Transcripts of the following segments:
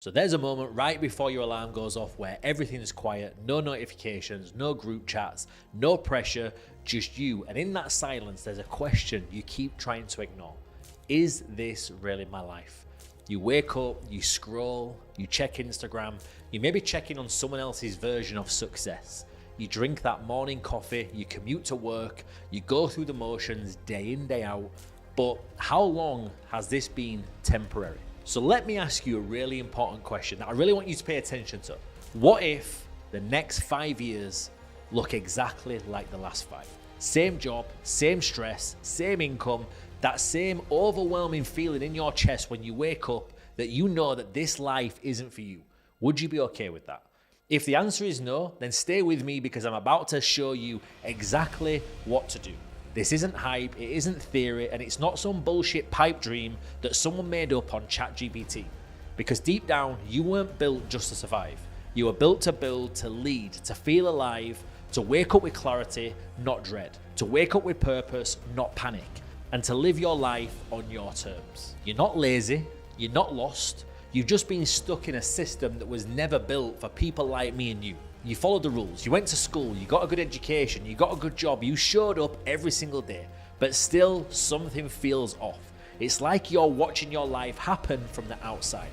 So there's a moment right before your alarm goes off where everything is quiet, no notifications, no group chats, no pressure, just you. And in that silence, there's a question you keep trying to ignore. Is this really my life? You wake up, you scroll, you check Instagram, you may be checking on someone else's version of success. You drink that morning coffee, you commute to work, you go through the motions day in, day out. But how long has this been temporary? So let me ask you a really important question that I really want you to pay attention to. What if the next 5 years look exactly like the last 5? Same job, same stress, same income, that same overwhelming feeling in your chest when you wake up that you know that this life isn't for you. Would you be okay with that? If the answer is no, then stay with me because I'm about to show you exactly what to do. This isn't hype, it isn't theory, and it's not some bullshit pipe dream that someone made up on ChatGPT. Because deep down, you weren't built just to survive. You were built to build, to lead, to feel alive, to wake up with clarity, not dread. To wake up with purpose, not panic. And to live your life on your terms. You're not lazy, you're not lost, you've just been stuck in a system that was never built for people like me and you. You followed the rules, you went to school, you got a good education, you got a good job, you showed up every single day, but still something feels off. It's like you're watching your life happen from the outside.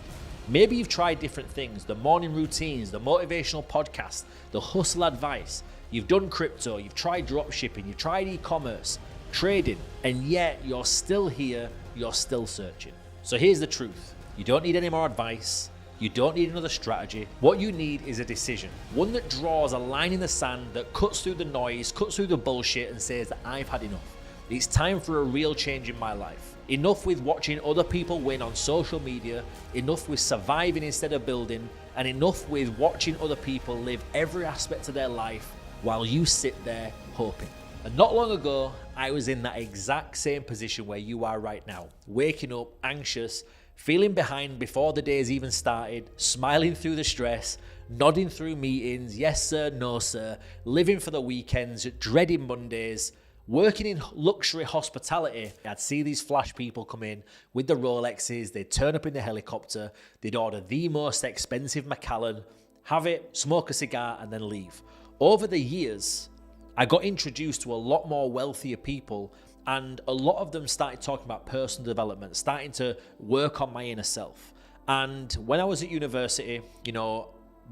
Maybe you've tried different things, the morning routines, the motivational podcast, the hustle advice. You've done crypto, you've tried drop shipping, you've tried e-commerce, trading, and yet you're still here, you're still searching. So here's the truth. You don't need any more advice. You don't need another strategy. What you need is a decision. One that draws a line in the sand, that cuts through the noise, cuts through the bullshit and says that I've had enough. It's time for a real change in my life. Enough with watching other people win on social media, enough with surviving instead of building, and enough with watching other people live every aspect of their life while you sit there hoping. And not long ago, I was in that exact same position where you are right now, waking up anxious, feeling behind before the day's even started, smiling through the stress, nodding through meetings, yes sir, no sir, living for the weekends, dreading Mondays, working in luxury hospitality. I'd see these flash people come in with the Rolexes, they'd turn up in the helicopter, they'd order the most expensive Macallan, have it, smoke a cigar and then leave. Over the years, I got introduced to a lot more wealthier people, and a lot of them started talking about personal development, starting to work on my inner self. And when I was at university,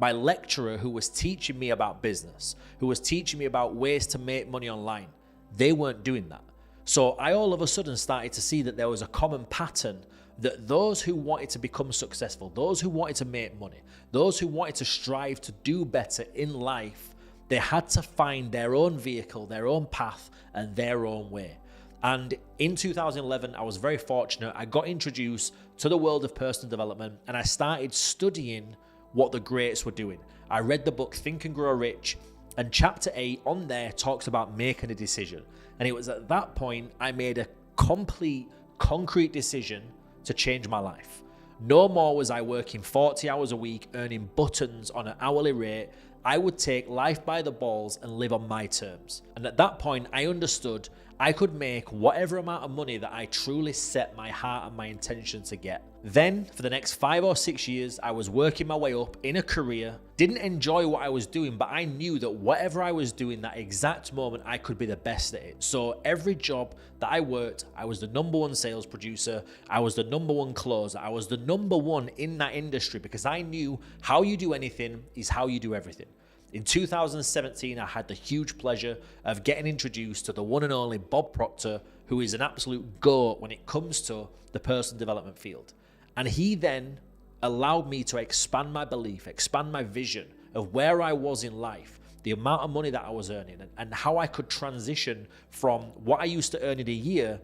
my lecturer who was teaching me about business, who was teaching me about ways to make money online, they weren't doing that. So I all of a sudden started to see that there was a common pattern, that those who wanted to become successful, those who wanted to make money, those who wanted to strive to do better in life, they had to find their own vehicle, their own path, and their own way. And in 2011, I was very fortunate. I got introduced to the world of personal development and I started studying what the greats were doing. I read the book Think and Grow Rich, and chapter 8 on there talks about making a decision. And it was at that point I made a complete, concrete decision to change my life. No more was I working 40 hours a week, earning buttons on an hourly rate. I would take life by the balls and live on my terms. And at that point, I understood I could make whatever amount of money that I truly set my heart and my intention to get. Then, for the next 5 or 6 years, I was working my way up in a career, didn't enjoy what I was doing, but I knew that whatever I was doing that exact moment, I could be the best at it. So every job that I worked, I was the #1 sales producer, I was the #1 closer, I was the #1 in that industry, because I knew how you do anything is how you do everything. In 2017, I had the huge pleasure of getting introduced to the one and only Bob Proctor, who is an absolute GOAT when it comes to the personal development field. And he then allowed me to expand my belief, expand my vision of where I was in life, the amount of money that I was earning, and how I could transition from what I used to earn in a year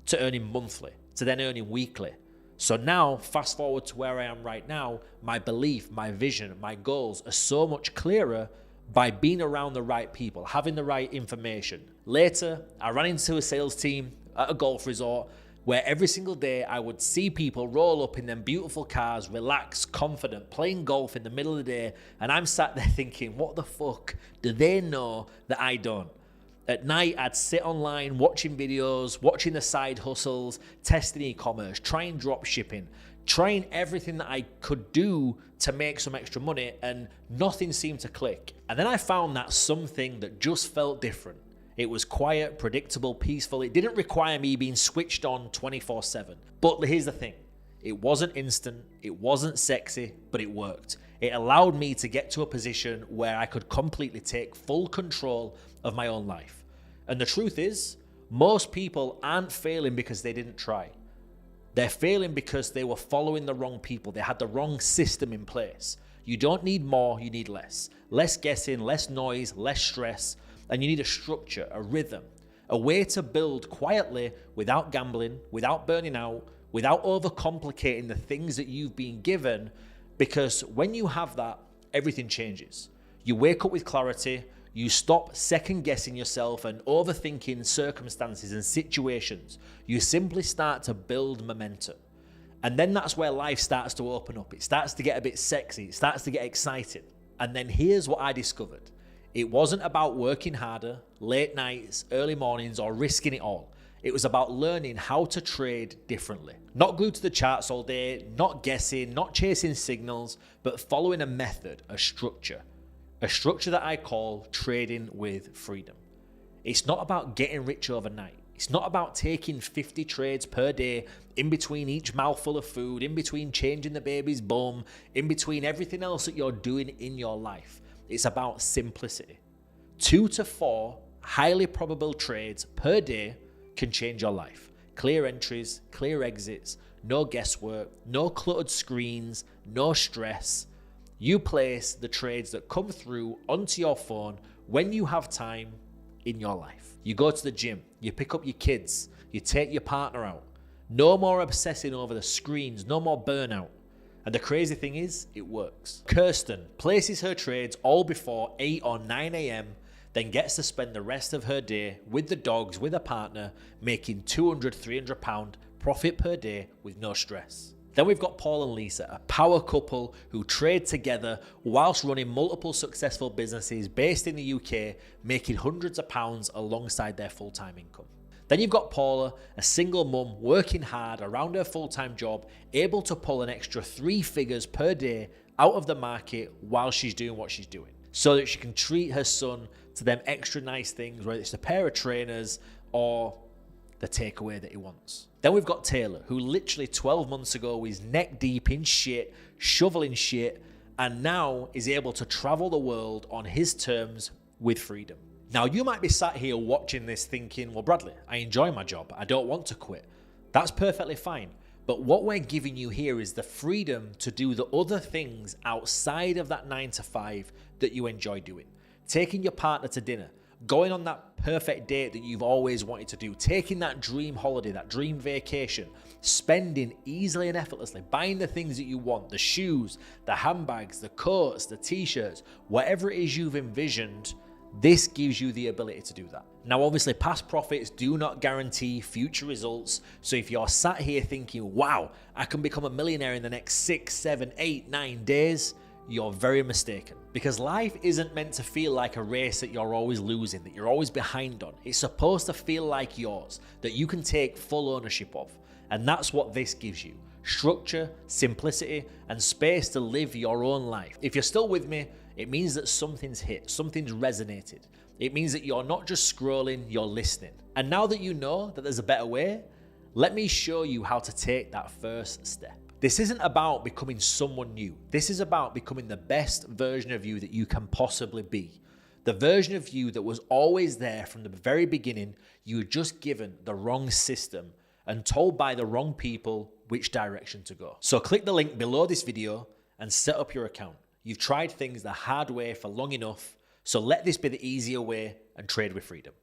to earning monthly, to then earning weekly. So now, fast forward to where I am right now, my belief, my vision, my goals are so much clearer by being around the right people, having the right information. Later, I ran into a sales team at a golf resort where every single day I would see people roll up in them beautiful cars, relaxed, confident, playing golf in the middle of the day, and I'm sat there thinking, what the fuck do they know that I don't? At night, I'd sit online watching videos, watching the side hustles, testing e-commerce, trying drop shipping, trying everything that I could do to make some extra money, and nothing seemed to click. And then I found that something that just felt different. It was quiet, predictable, peaceful. It didn't require me being switched on 24/7. But here's the thing. It wasn't instant, it wasn't sexy, but it worked. It allowed me to get to a position where I could completely take full control of my own life. And the truth is, most people aren't failing because they didn't try. They're failing because they were following the wrong people. They had the wrong system in place. You don't need more, you need less. Less guessing, less noise, less stress. And you need a structure, a rhythm, a way to build quietly without gambling, without burning out, without overcomplicating the things that you've been given. Because when you have that, everything changes. You wake up with clarity. You stop second guessing yourself and overthinking circumstances and situations. You simply start to build momentum. And then that's where life starts to open up. It starts to get a bit sexy. It starts to get exciting. And then here's what I discovered. It wasn't about working harder, late nights, early mornings, or risking it all. It was about learning how to trade differently. Not glued to the charts all day, not guessing, not chasing signals, but following a method, a structure. A structure that I call trading with freedom. It's not about getting rich overnight. It's not about taking 50 trades per day, in between each mouthful of food, in between changing the baby's bum, in between everything else that you're doing in your life. It's about simplicity. 2 to 4 highly probable trades per day can change your life. Clear entries, clear exits, no guesswork, no cluttered screens, no stress. You place the trades that come through onto your phone when you have time in your life. You go to the gym, you pick up your kids, you take your partner out. No more obsessing over the screens, no more burnout. And the crazy thing is, it works. Kirsten places her trades all before 8 or 9 a.m., then gets to spend the rest of her day with the dogs, with a partner, making £200, £300 profit per day with no stress. Then we've got Paul and Lisa, a power couple who trade together whilst running multiple successful businesses based in the UK, making hundreds of pounds alongside their full-time income. Then you've got Paula, a single mum working hard around her full-time job, able to pull an extra 3 figures per day out of the market while she's doing what she's doing, so that she can treat her son to them extra nice things, whether it's a pair of trainers or the takeaway that he wants. Then we've got Taylor, who literally 12 months ago was neck deep in shit, shoveling shit, and now is able to travel the world on his terms with freedom. Now, you might be sat here watching this thinking, well, Bradley, I enjoy my job. I don't want to quit. That's perfectly fine. But what we're giving you here is the freedom to do the other things outside of that 9 to 5 that you enjoy doing. Taking your partner to dinner, going on that perfect date that you've always wanted to do, taking that dream holiday, that dream vacation, spending easily and effortlessly, buying the things that you want, the shoes, the handbags, the coats, the t-shirts, whatever it is you've envisioned. This gives you the ability to do that. Now, obviously, past profits do not guarantee future results. So if you're sat here thinking, wow, I can become a millionaire in the next 6, 7, 8, 9 days, you're very mistaken. Because life isn't meant to feel like a race that you're always losing, that you're always behind on. It's supposed to feel like yours, that you can take full ownership of. And that's what this gives you. Structure, simplicity, and space to live your own life. If you're still with me, it means that something's hit, something's resonated. It means that you're not just scrolling, you're listening. And now that you know that there's a better way, let me show you how to take that first step. This isn't about becoming someone new. This is about becoming the best version of you that you can possibly be. The version of you that was always there from the very beginning. You were just given the wrong system and told by the wrong people which direction to go. So click the link below this video and set up your account. You've tried things the hard way for long enough, so let this be the easier way and trade with freedom.